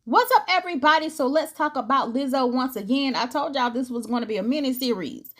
What's up, everybody? So let's talk about Lizzo once again. I told y'all this was going to be a mini series,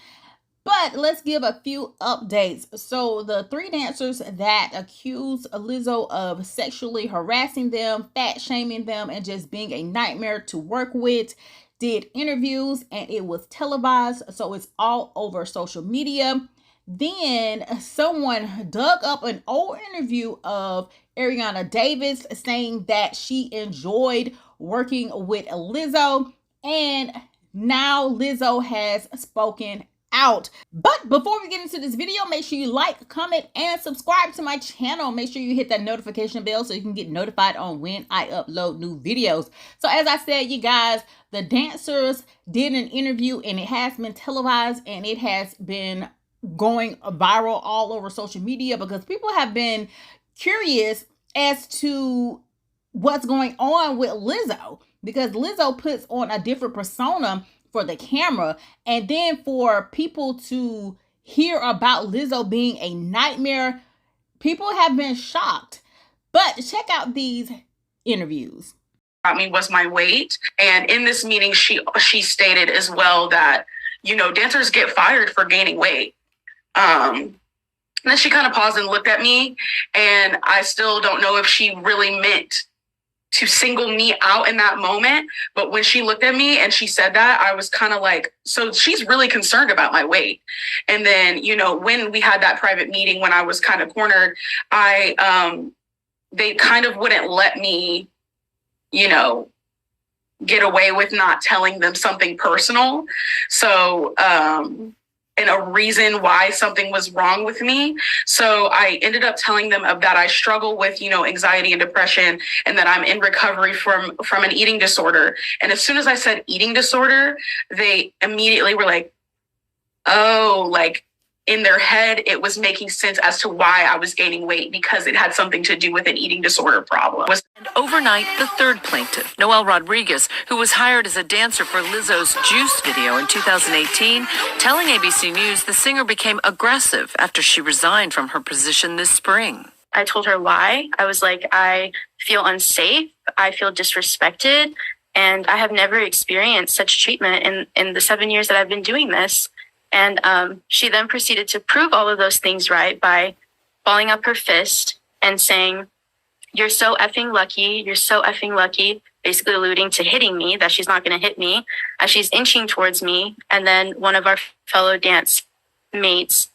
but let's give a few updates. So the three dancers that accused Lizzo of sexually harassing them, fat shaming them, and just being a nightmare to work with did interviews, and it was televised, so it's all over social media. Then someone dug up an old interview of Arianna Davis saying that she enjoyed working with Lizzo, and now Lizzo has spoken out. But before we get into this video, make sure you like, comment, and subscribe to my channel. Make sure you hit that notification bell so you can get notified on when I upload new videos. So as I said, you guys, the dancers did an interview and it has been televised and it has been going viral all over social media because people have been curious as to what's going on with Lizzo, because Lizzo puts on a different persona for the camera, and then for people to hear about Lizzo being a nightmare, people have been shocked. But check out these interviews. Me was my weight, and in this meeting she stated as well that dancers get fired for gaining weight. And then she kind of paused and looked at me, and I still don't know if she really meant to single me out in that moment. But when she looked at me and she said that, I was kind of like, so she's really concerned about my weight. And then, when we had that private meeting, when I was kind of cornered, they kind of wouldn't let me, get away with not telling them something personal. So, and a reason why something was wrong with me. So I ended up telling them that I struggle with, anxiety and depression, and that I'm in recovery from an eating disorder. And as soon as I said eating disorder, they immediately were like, oh, like in their head, it was making sense as to why I was gaining weight, because it had something to do with an eating disorder problem. And overnight, the third plaintiff, Noelle Rodriguez, who was hired as a dancer for Lizzo's Juice video in 2018, telling ABC News the singer became aggressive after she resigned from her position this spring. I told her why. I was like, I feel unsafe, I feel disrespected, and I have never experienced such treatment in the 7 years that I've been doing this. And she then proceeded to prove all of those things right by balling up her fist and saying, "You're so effing lucky. You're so effing lucky," basically alluding to hitting me, that she's not going to hit me, as she's inching towards me. And then one of our fellow dance mates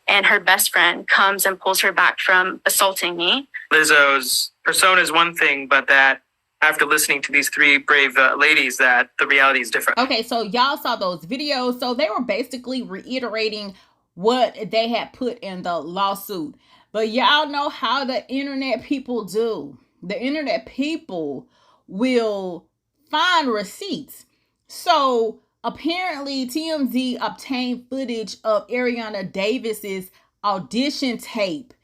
and her best friend comes and pulls her back from assaulting me. Lizzo's persona is one thing, but that after listening to these three brave ladies, that the reality is different. Okay, so y'all saw those videos. So they were basically reiterating what they had put in the lawsuit. But y'all know how the internet people do. The internet people will find receipts. So apparently TMZ obtained footage of Arianna Davis's audition tape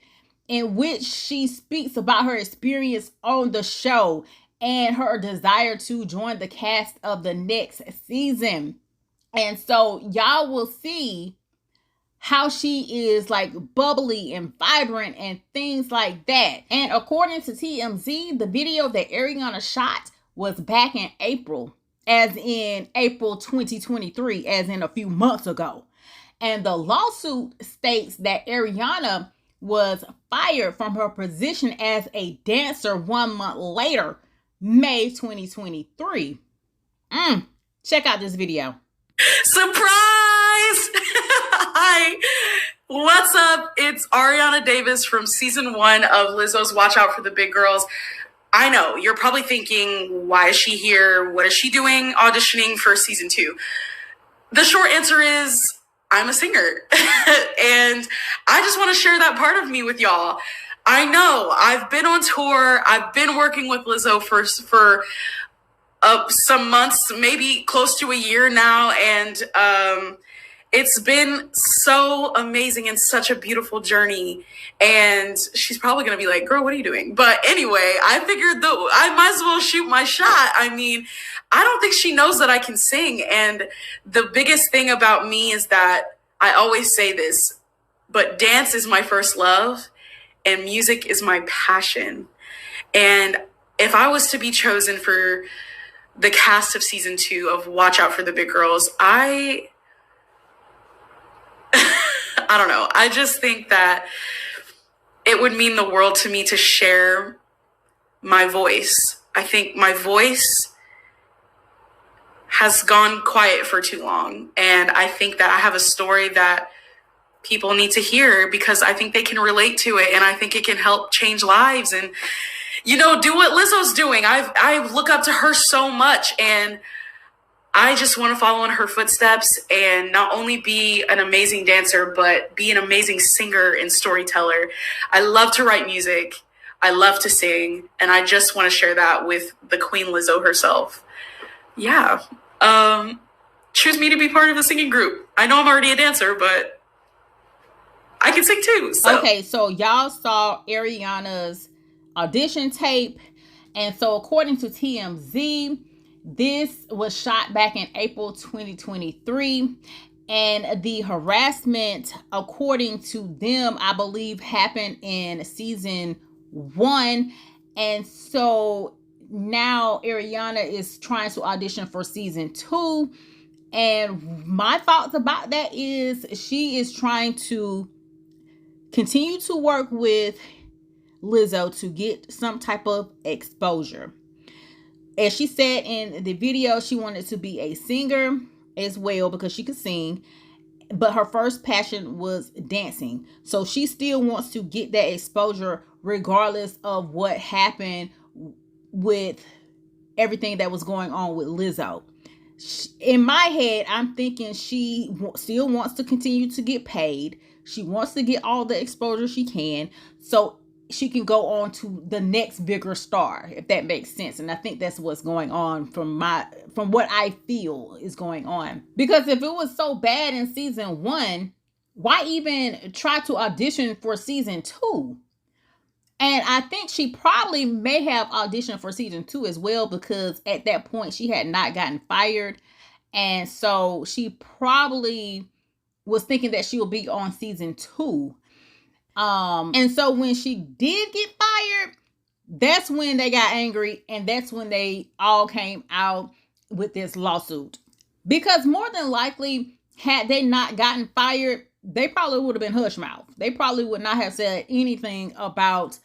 in which she speaks about her experience on the show and her desire to join the cast of the next season. And so y'all will see how she is like bubbly and vibrant and things like that. And according to TMZ, the video that Arianna shot was back in April, as in April 2023, as in a few months ago. And the lawsuit states that Arianna was fired from her position as a dancer 1 month later, May 2023. Check out this video. Surprise! Hi, what's up? It's Arianna Davis from season 1 of Lizzo's Watch Out for the Big Girls. I know, you're probably thinking, why is she here? What is she doing auditioning for season 2? The short answer is, I'm a singer. And I just want to share that part of me with y'all. I know, I've been on tour. I've been working with Lizzo for some months, maybe close to a year now. And it's been so amazing and such a beautiful journey. And she's probably going to be like, girl, what are you doing? But anyway, I figured I might as well shoot my shot. I mean, I don't think she knows that I can sing. And the biggest thing about me is that I always say this, but dance is my first love and music is my passion. And if I was to be chosen for the cast of season 2 of Watch Out for the Big Girls, I don't know. I just think that it would mean the world to me to share my voice. I think my voice has gone quiet for too long. And I think that I have a story that people need to hear because I think they can relate to it. And I think it can help change lives and, you know, do what Lizzo's doing. I look up to her so much, and I just want to follow in her footsteps and not only be an amazing dancer, but be an amazing singer and storyteller. I love to write music. I love to sing. And I just want to share that with the Queen Lizzo herself. Yeah. Choose me to be part of the singing group. I know I'm already a dancer, but I can sing too. So. Okay, so y'all saw Arianna's audition tape. And so according to TMZ, this was shot back in April 2023. And the harassment, according to them, I believe happened in season 1. And so now Arianna is trying to audition for season 2. And my thoughts about that is she is trying to continue to work with Lizzo to get some type of exposure. As she said in the video, she wanted to be a singer as well because she could sing, but her first passion was dancing. So she still wants to get that exposure regardless of what happened with everything that was going on with Lizzo. In my head, I'm thinking she still wants to continue to get paid. She wants to get all the exposure she can so she can go on to the next bigger star, if that makes sense. And I think that's what's going on from what I feel is going on. Because if it was so bad in season 1, why even try to audition for season 2? And I think she probably may have auditioned for season 2 as well, because at that point she had not gotten fired. And so she probably was thinking that she will be on season 2. And so when she did get fired, that's when they got angry, and that's when they all came out with this lawsuit. Because more than likely, had they not gotten fired, they probably would have been hush mouth. They probably would not have said anything about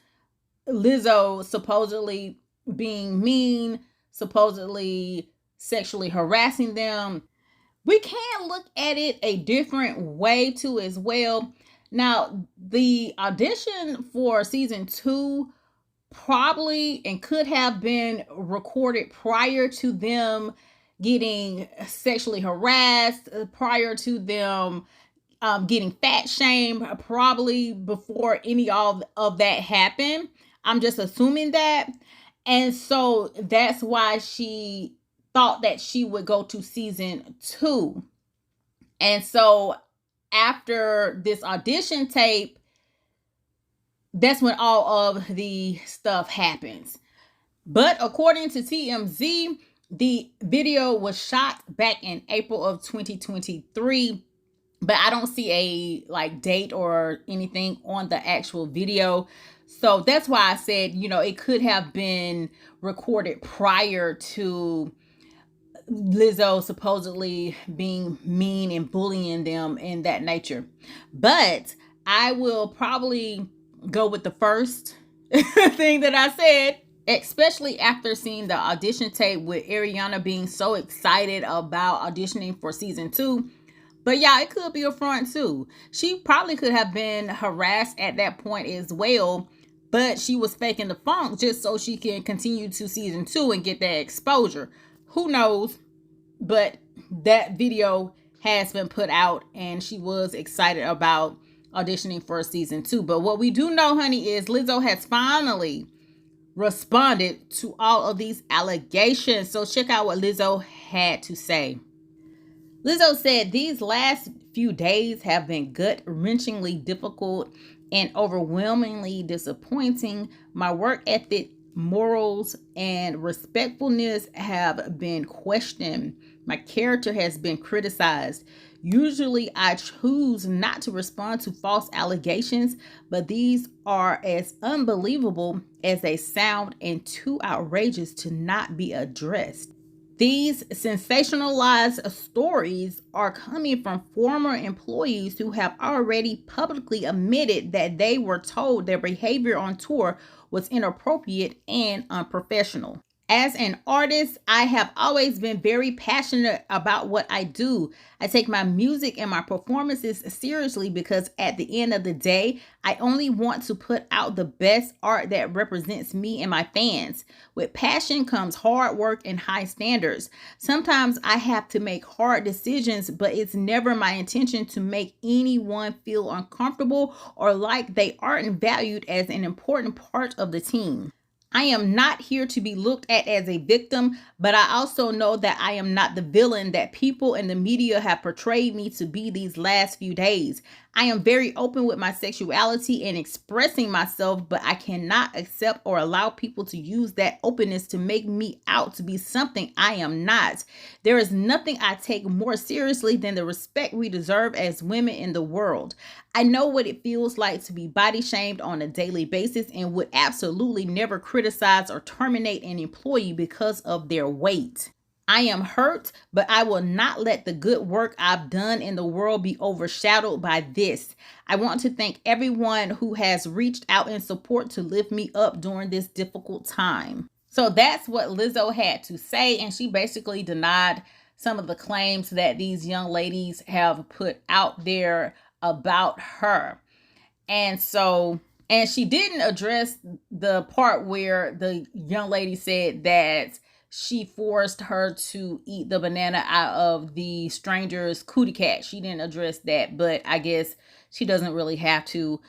Lizzo supposedly being mean, supposedly sexually harassing them. We can look at it a different way too as well. Now, the audition for season 2 probably and could have been recorded prior to them getting sexually harassed, prior to them getting fat shamed, probably before any of that happened. I'm just assuming that. And so that's why she thought that she would go to season 2. And so after this audition tape, that's when all of the stuff happens. But according to TMZ, the video was shot back in April of 2023. But I don't see a date or anything on the actual video. So that's why I said, it could have been recorded prior to Lizzo supposedly being mean and bullying them in that nature. But I will probably go with the first thing that I said, especially after seeing the audition tape with Arianna being so excited about auditioning for season 2. But yeah, it could be a front too. She probably could have been harassed at that point as well, but she was faking the funk just so she can continue to season 2 and get that exposure. Who knows? But that video has been put out, and she was excited about auditioning for season 2. But what we do know, honey, is Lizzo has finally responded to all of these allegations. So check out what Lizzo had to say. Lizzo said, "These last few days have been gut-wrenchingly difficult and overwhelmingly disappointing. My work ethic morals and respectfulness have been questioned. My character has been criticized. Usually, I choose not to respond to false allegations, but these are as unbelievable as they sound and too outrageous to not be addressed. These sensationalized stories are coming from former employees who have already publicly admitted that they were told their behavior on tour was inappropriate and unprofessional. As an artist, I have always been very passionate about what I do. I take my music and my performances seriously because at the end of the day, I only want to put out the best art that represents me and my fans. With passion comes hard work and high standards. Sometimes I have to make hard decisions, but it's never my intention to make anyone feel uncomfortable or like they aren't valued as an important part of the team. I am not here to be looked at as a victim, but I also know that I am not the villain that people in the media have portrayed me to be these last few days. I am very open with my sexuality and expressing myself, but I cannot accept or allow people to use that openness to make me out to be something I am not. There is nothing I take more seriously than the respect we deserve as women in the world. I know what it feels like to be body shamed on a daily basis and would absolutely never criticize or terminate an employee because of their weight. I am hurt, but I will not let the good work I've done in the world be overshadowed by this. I want to thank everyone who has reached out in support to lift me up during this difficult time. So that's what Lizzo had to say, and she basically denied some of the claims that these young ladies have put out there about her. And she didn't address the part where the young lady said that she forced her to eat the banana out of the stranger's cootie cat. She didn't address that, but I guess she doesn't really have to.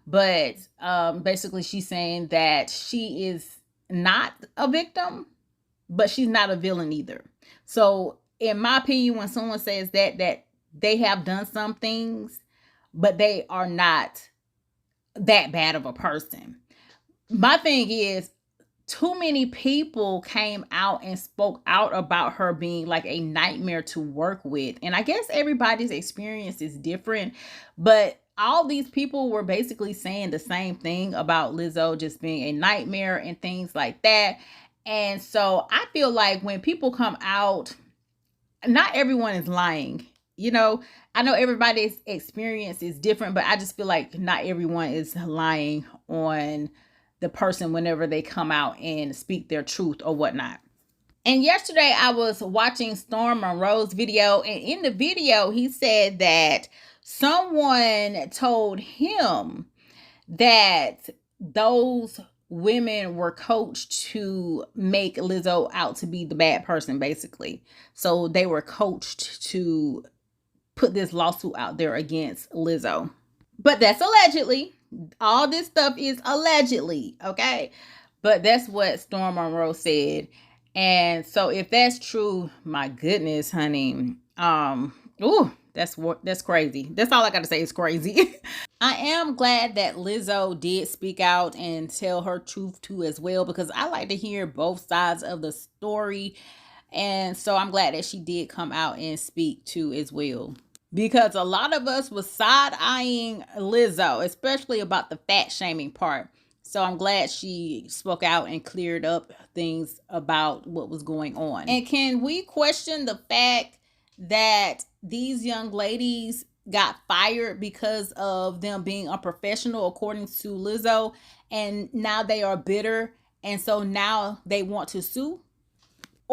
But basically she's saying that she is not a victim, but she's not a villain either. So in my opinion, when someone says that they have done some things, but they are not that bad of a person. My thing is, too many people came out and spoke out about her being like a nightmare to work with. And I guess everybody's experience is different, but all these people were basically saying the same thing about Lizzo just being a nightmare and things like that. And so I feel like when people come out, not everyone is lying. You know, I know everybody's experience is different, but I just feel like not everyone is lying on the person whenever they come out and speak their truth or whatnot. And yesterday I was watching Storm Monroe's video, and in the video he said that someone told him that those women were coached to make Lizzo out to be the bad person, basically. So they were coached to put this lawsuit out there against Lizzo. But that's allegedly. All this stuff is allegedly, okay? But that's what Storm Monroe said. And so if that's true, my goodness, honey, that's crazy. That's all I got to say is crazy. I am glad that Lizzo did speak out and tell her truth too as well, because I like to hear both sides of the story. And so I'm glad that she did come out and speak too as well. Because a lot of us was side-eyeing Lizzo, especially about the fat shaming part. So I'm glad she spoke out and cleared up things about what was going on. And can we question the fact that these young ladies got fired because of them being unprofessional, according to Lizzo, and now they are bitter, and so now they want to sue?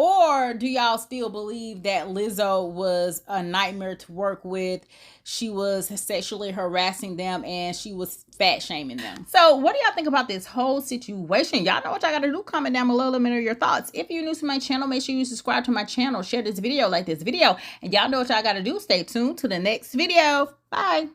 Or do y'all still believe that Lizzo was a nightmare to work with? She was sexually harassing them and she was fat shaming them. So what do y'all think about this whole situation? Y'all know what y'all got to do. Comment down below. Let me know your thoughts. If you're new to my channel, make sure you subscribe to my channel. Share this video, like this video. And y'all know what y'all got to do. Stay tuned to the next video. Bye.